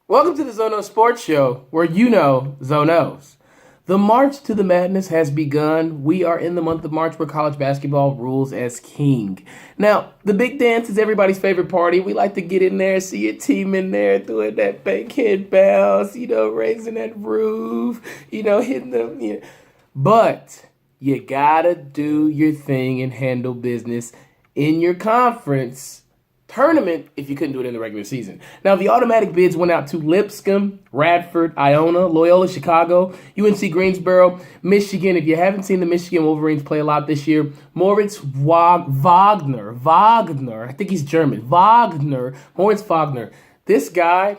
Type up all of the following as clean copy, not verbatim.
Welcome to the Zono Sports Show, where you know Zonos. The March to the Madness has begun. We are in the month of March where college basketball rules as king. Now, the big dance is everybody's favorite party. We like to get in there, see your team in there doing that bankhead bounce, raising that roof, hitting them. But you gotta do your thing and handle business in your conference tournament if you couldn't do it in the regular season. Now, the automatic bids went out to Lipscomb, Radford, Iona, Loyola Chicago, UNC Greensboro, Michigan. If you haven't seen the Michigan Wolverines play a lot this year, Moritz Wagner, I think he's German, Moritz Wagner. This guy,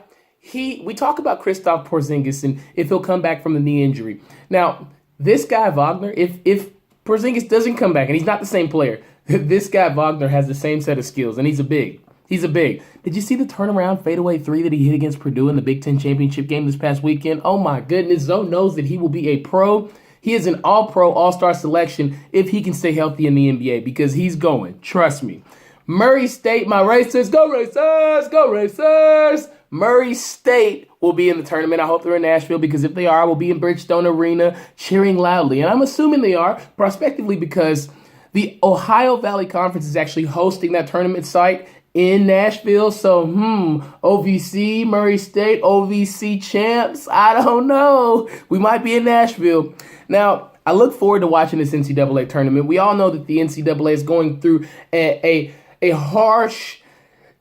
we talk about Kristaps Porzingis and if he'll come back from the knee injury. Now, this guy Wagner, if Porzingis doesn't come back, and he's not the same player, this guy Wagner has the same set of skills, and he's a big. Did you see the turnaround fadeaway three that he hit against Purdue in the Big Ten championship game this past weekend? Oh my goodness, Zoe knows that he will be a pro. He is an all-pro, all-star selection if he can stay healthy in the NBA because he's going. Trust me. Murray State, my Racers, go Racers, go Racers. Murray State will be in the tournament. I hope they're in Nashville because if they are, we'll be in Bridgestone Arena cheering loudly. And I'm assuming they are prospectively because the Ohio Valley Conference is actually hosting that tournament site in Nashville. So, OVC, Murray State, OVC champs. I don't know. We might be in Nashville. Now, I look forward to watching this NCAA tournament. We all know that the NCAA is going through a harsh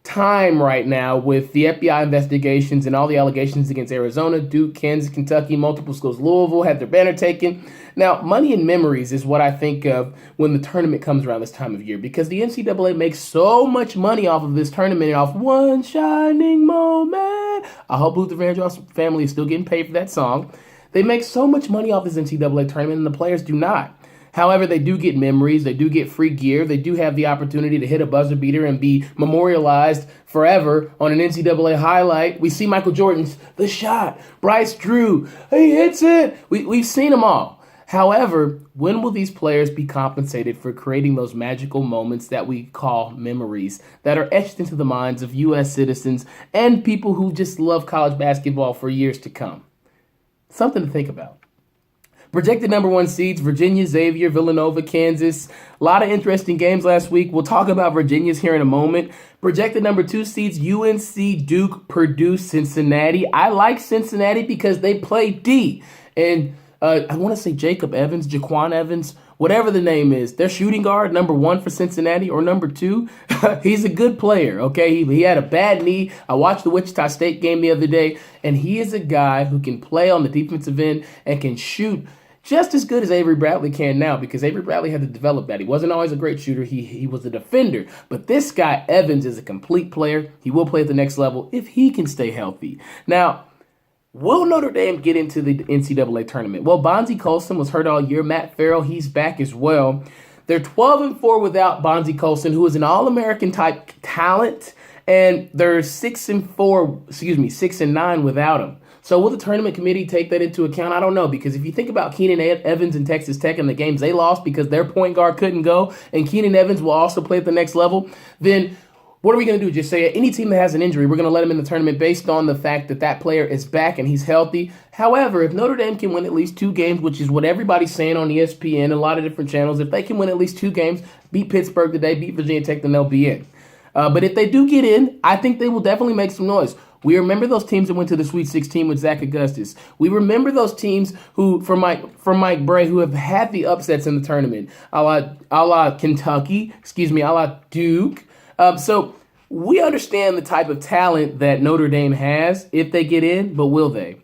time right now with the FBI investigations and all the allegations against Arizona, Duke, Kansas, Kentucky, multiple schools. Louisville had their banner taken. Now, money and memories is what I think of when the tournament comes around this time of year because the NCAA makes so much money off of this tournament and off one shining moment. I hope Luther Vandross' family is still getting paid for that song. They make so much money off this NCAA tournament and the players do not. However, they do get memories, they do get free gear, they do have the opportunity to hit a buzzer beater and be memorialized forever on an NCAA highlight. We see Michael Jordan's the shot, Bryce Drew, he hits it. We've seen them all. However, when will these players be compensated for creating those magical moments that we call memories that are etched into the minds of U.S. citizens and people who just love college basketball for years to come? Something to think about. Projected number one seeds, Virginia, Xavier, Villanova, Kansas. A lot of interesting games last week. We'll talk about Virginia's here in a moment. Projected number two seeds, UNC, Duke, Purdue, Cincinnati. I like Cincinnati because they play D. And I want to say Jaquan Evans, whatever the name is. Their shooting guard, number one for Cincinnati or number two. He's a good player, okay? He had a bad knee. I watched the Wichita State game the other day, and he is a guy who can play on the defensive end and can shoot just as good as Avery Bradley can now because Avery Bradley had to develop that. He wasn't always a great shooter. He was a defender. But this guy, Evans, is a complete player. He will play at the next level if he can stay healthy. Now, will Notre Dame get into the NCAA tournament? Well, Bonzie Colson was hurt all year. Matt Farrell, he's back as well. They're 12-4 without Bonzie Colson, who is an All-American type talent, and they're 6-9 without him. So will the tournament committee take that into account? I don't know, because if you think about Keenan Evans and Texas Tech and the games they lost because their point guard couldn't go, and Keenan Evans will also play at the next level, then what are we going to do? Just say any team that has an injury, we're going to let him in the tournament based on the fact that that player is back and he's healthy. However, if Notre Dame can win at least two games, which is what everybody's saying on ESPN and a lot of different channels, if they can win at least two games, beat Pittsburgh today, beat Virginia Tech, then they'll be in. But if they do get in, I think they will definitely make some noise. We remember those teams that went to the Sweet 16 with Zach Augustus. We remember those teams who, from Mike Bray, who have had the upsets in the tournament, a la Kentucky, a la Duke. So we understand the type of talent that Notre Dame has if they get in, but will they?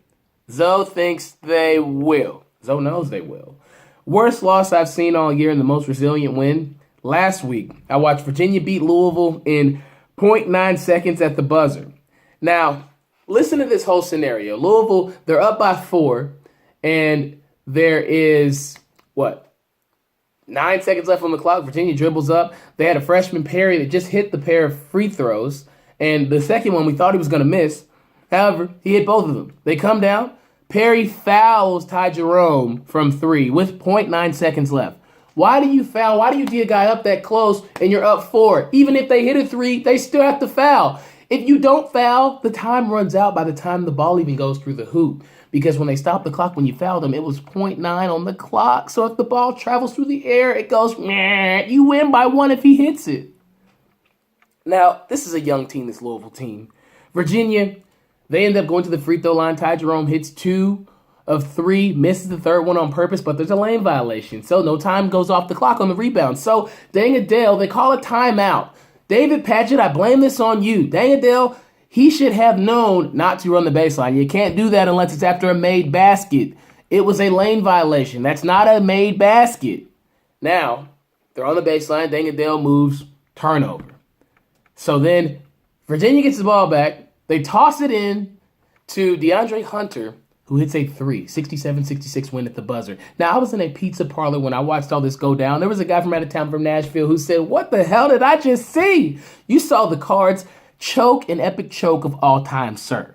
Zoe thinks they will. Zoe knows they will. Worst loss I've seen all year and the most resilient win. Last week, I watched Virginia beat Louisville in 0.9 seconds at the buzzer. Now, listen to this whole scenario. Louisville, they're up by 4, and there is, 9 seconds left on the clock. Virginia dribbles up. They had a freshman, Perry, that just hit the pair of free throws, and the second one we thought he was going to miss. However, he hit both of them. They come down. Perry fouls Ty Jerome from 3 with 0.9 seconds left. Why do you foul? Why do you D a guy up that close and you're up 4? Even if they hit a 3, they still have to foul. If you don't foul, the time runs out by the time the ball even goes through the hoop. Because when they stop the clock when you fouled them, it was .9 on the clock. So if the ball travels through the air, it goes, meh, you win by 1 if he hits it. Now, this is a young team, this Louisville team. Virginia, they end up going to the free throw line. Ty Jerome hits 2 of 3, misses the third one on purpose, but there's a lane violation. So no time goes off the clock on the rebound. So Deng Adele, they call a timeout. David Padgett, I blame this on you. Deng Adele, he should have known not to run the baseline. You can't do that unless it's after a made basket. It was a lane violation. That's not a made basket. Now, they're on the baseline. Deng Adele moves, turnover. So then Virginia gets the ball back. They toss it in to DeAndre Hunter, who hits a 3, 67-66 win at the buzzer. Now, I was in a pizza parlor when I watched all this go down. There was a guy from out of town from Nashville who said, what the hell did I just see? You saw the Cards choke, an epic choke of all time, sir.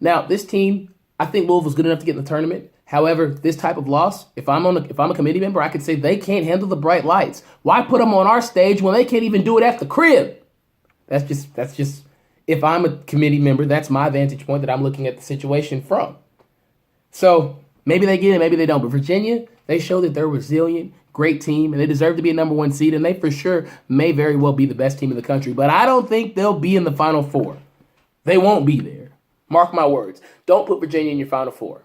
Now, this team, I think Louisville's good enough to get in the tournament. However, this type of loss, if I'm a committee member, I could say they can't handle the bright lights. Why put them on our stage when they can't even do it at the crib? That's just, if I'm a committee member, that's my vantage point that I'm looking at the situation from. So maybe they get it, maybe they don't. But Virginia, they show that they're resilient, great team, and they deserve to be a number 1 seed, and they for sure may very well be the best team in the country. But I don't think they'll be in the Final Four. They won't be there. Mark my words. Don't put Virginia in your Final Four.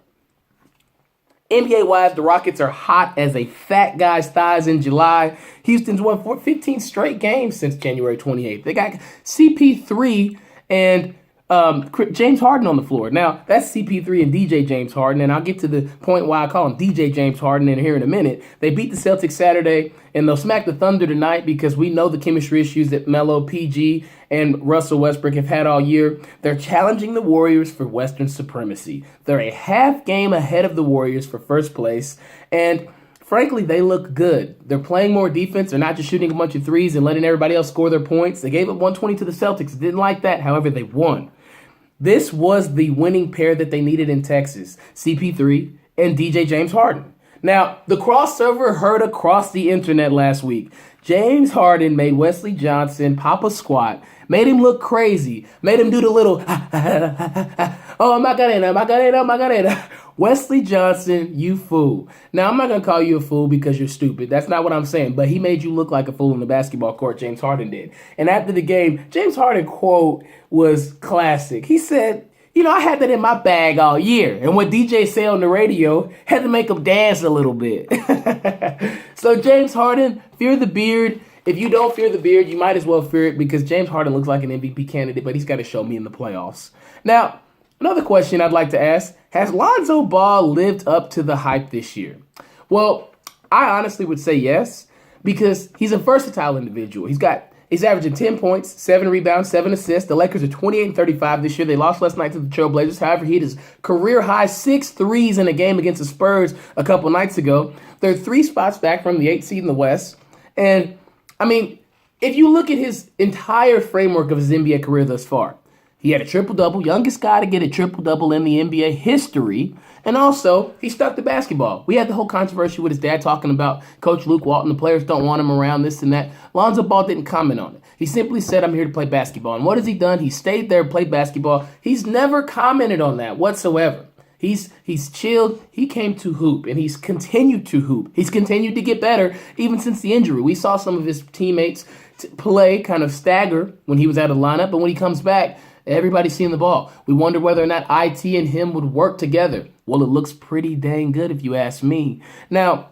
NBA-wise, the Rockets are hot as a fat guy's thighs in July. Houston's won 15 straight games since January 28th. They got CP3 and James Harden on the floor. Now, that's CP3 and DJ James Harden, and I'll get to the point why I call him DJ James Harden in here in a minute. They beat the Celtics Saturday, and they'll smack the Thunder tonight because we know the chemistry issues that Melo, PG, and Russell Westbrook have had all year. They're challenging the Warriors for Western supremacy. They're a half game ahead of the Warriors for first place, and frankly, they look good. They're playing more defense. They're not just shooting a bunch of threes and letting everybody else score their points. They gave up 120 to the Celtics. Didn't like that. However, they won. This was the winning pair that they needed in Texas, CP3 and DJ James Harden. Now, the crossover heard across the internet last week. James Harden made Wesley Johnson pop a squat, made him look crazy, made him do the little, oh, Macarena. Wesley Johnson, you fool. Now, I'm not going to call you a fool because you're stupid. That's not what I'm saying. But he made you look like a fool in the basketball court, James Harden did. And after the game, James Harden quote was classic. He said, I had that in my bag all year. And what DJ said on the radio had to make him dance a little bit. So James Harden, fear the beard. If you don't fear the beard, you might as well fear it because James Harden looks like an MVP candidate, but he's got to show me in the playoffs. Now, another question I'd like to ask, has Lonzo Ball lived up to the hype this year? Well, I honestly would say yes, because he's a versatile individual. He's averaging 10 points, 7 rebounds, 7 assists. The Lakers are 28-35 this year. They lost last night to the Trailblazers. However, he hit his career-high 6 threes in a game against the Spurs a couple nights ago. They're 3 spots back from the 8th seed in the West. And, if you look at his entire framework of his NBA career thus far, he had a triple-double, youngest guy to get a triple-double in the NBA history. And also, he stuck to basketball. We had the whole controversy with his dad talking about Coach Luke Walton. The players don't want him around, this and that. Lonzo Ball didn't comment on it. He simply said, I'm here to play basketball. And what has he done? He stayed there, played basketball. He's never commented on that whatsoever. He's chilled. He came to hoop, and he's continued to hoop. He's continued to get better even since the injury. We saw some of his teammates play kind of stagger when he was out of the lineup, but when he comes back, everybody's seeing the ball. We wonder whether or not IT and him would work together. Well, it looks pretty dang good if you ask me. Now,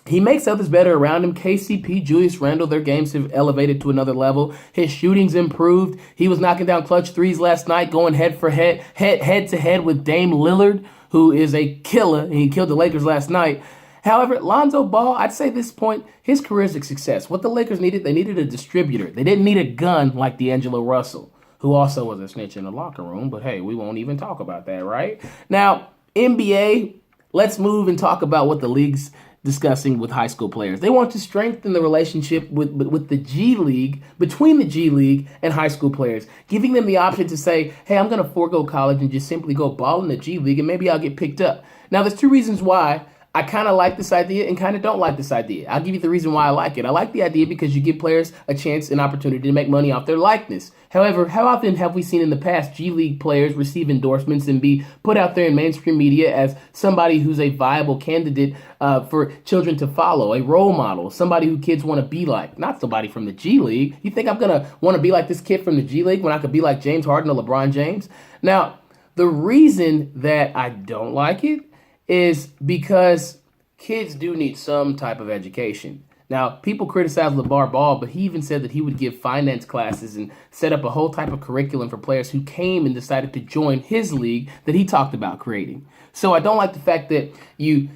he makes others better around him. KCP, Julius Randle, their games have elevated to another level. His shooting's improved. He was knocking down clutch threes last night, going head to head with Dame Lillard, who is a killer, and he killed the Lakers last night. However, Lonzo Ball, I'd say at this point, his career is a success. What the Lakers needed, they needed a distributor. They didn't need a gun like D'Angelo Russell, who also was a snitch in the locker room. But hey, we won't even talk about that, right? Now, NBA, let's move and talk about what the league's discussing with high school players. They want to strengthen the relationship with the G League, between the G League and high school players, giving them the option to say, hey, I'm going to forego college and just simply go ball in the G League and maybe I'll get picked up. Now, there's 2 reasons why I kind of like this idea and kind of don't like this idea. I'll give you the reason why I like it. I like the idea because you give players a chance, an opportunity to make money off their likeness. However, how often have we seen in the past G League players receive endorsements and be put out there in mainstream media as somebody who's a viable candidate for children to follow, a role model, somebody who kids want to be like, not somebody from the G League? You think I'm going to want to be like this kid from the G League when I could be like James Harden or LeBron James? Now, the reason that I don't like it is because kids do need some type of education. Now, people criticize LeVar Ball, but he even said that he would give finance classes and set up a whole type of curriculum for players who came and decided to join his league that he talked about creating. So I don't like the fact that you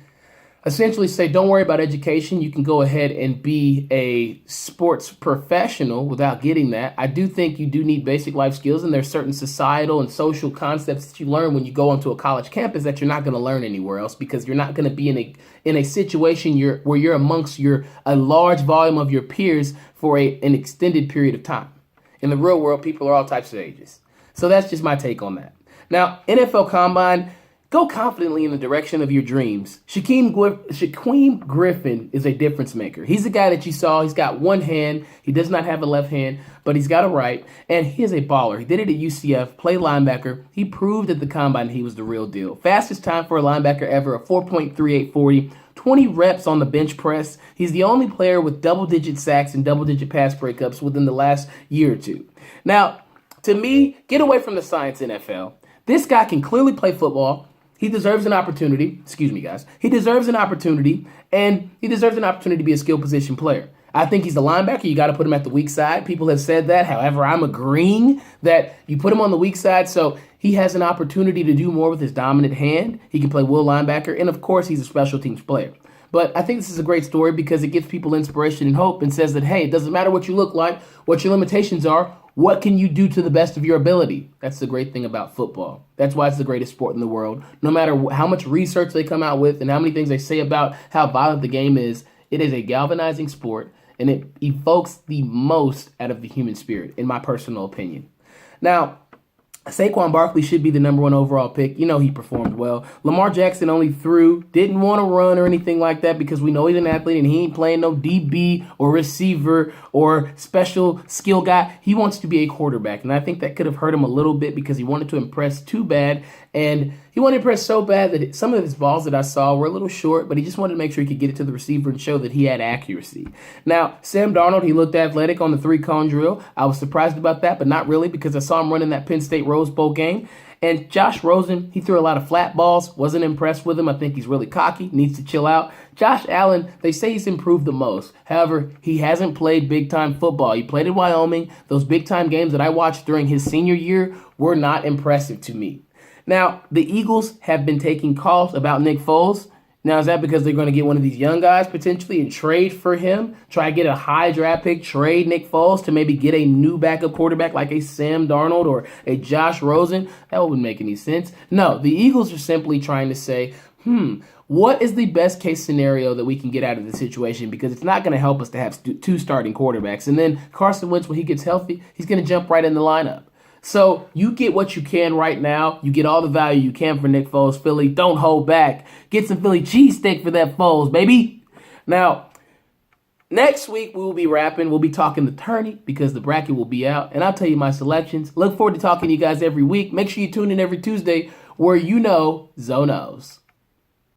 essentially say, don't worry about education. You can go ahead and be a sports professional without getting that. I do think you do need basic life skills, and there's certain societal and social concepts that you learn when you go onto a college campus that you're not going to learn anywhere else, because you're not going to be in a situation where you're amongst a large volume of your peers for an extended period of time. In the real world, people are all types of ages. So that's just my take on that. Now, NFL Combine, go confidently in the direction of your dreams. Shaquem Griffin is a difference maker. He's the guy that you saw. He's got one hand. He does not have a left hand, but he's got a right. And he is a baller. He did it at UCF, played linebacker. He proved at the Combine he was the real deal. Fastest time for a linebacker ever, a 4.3840. 20 reps on the bench press. He's the only player with double-digit sacks and double-digit pass breakups within the last year or two. Now, to me, get away from the science, NFL. This guy can clearly play football. He deserves an opportunity. Excuse me, guys. He deserves an opportunity, and he deserves an opportunity to be a skill position player. I think he's a linebacker. You got to put him at the weak side. People have said that. However, I'm agreeing that you put him on the weak side, so he has an opportunity to do more with his dominant hand. He can play will linebacker, and of course, he's a special teams player. But I think this is a great story because it gives people inspiration and hope and says that, hey, it doesn't matter what you look like, what your limitations are. What can you do to the best of your ability? That's the great thing about football. That's why it's the greatest sport in the world. No matter how much research they come out with and how many things they say about how violent the game is, it is a galvanizing sport, and it evokes the most out of the human spirit, in my personal opinion. Now, Saquon Barkley should be the number one overall pick. You know he performed well. Lamar Jackson only didn't want to run or anything like that because we know he's an athlete and he ain't playing no DB or receiver or special skill guy. He wants to be a quarterback, and I think that could have hurt him a little bit because he wanted to impress too bad, and he wanted to impress so bad that some of his balls that I saw were a little short, but he just wanted to make sure he could get it to the receiver and show that he had accuracy. Now, Sam Darnold, he looked athletic on the 3-cone drill. I was surprised about that, but not really because I saw him running that Penn State Rose Bowl game. And Josh Rosen, he threw a lot of flat balls. Wasn't impressed with him. I think he's really cocky. Needs to chill out. Josh Allen, they say he's improved the most. However, he hasn't played big-time football. He played at Wyoming. Those big-time games that I watched during his senior year were not impressive to me. Now, the Eagles have been taking calls about Nick Foles. Now, is that because they're going to get one of these young guys potentially and trade for him? Try to get a high draft pick, trade Nick Foles to maybe get a new backup quarterback like a Sam Darnold or a Josh Rosen? That wouldn't make any sense. No, the Eagles are simply trying to say, what is the best case scenario that we can get out of the situation? Because it's not going to help us to have two starting quarterbacks. And then Carson Wentz, when he gets healthy, he's going to jump right in the lineup. So you get what you can right now. You get all the value you can for Nick Foles. Philly, don't hold back. Get some Philly cheesesteak for that Foles, baby. Now, next week we will be rapping. We'll be talking the tourney because the bracket will be out. And I'll tell you my selections. Look forward to talking to you guys every week. Make sure you tune in every Tuesday where you know Zoe knows.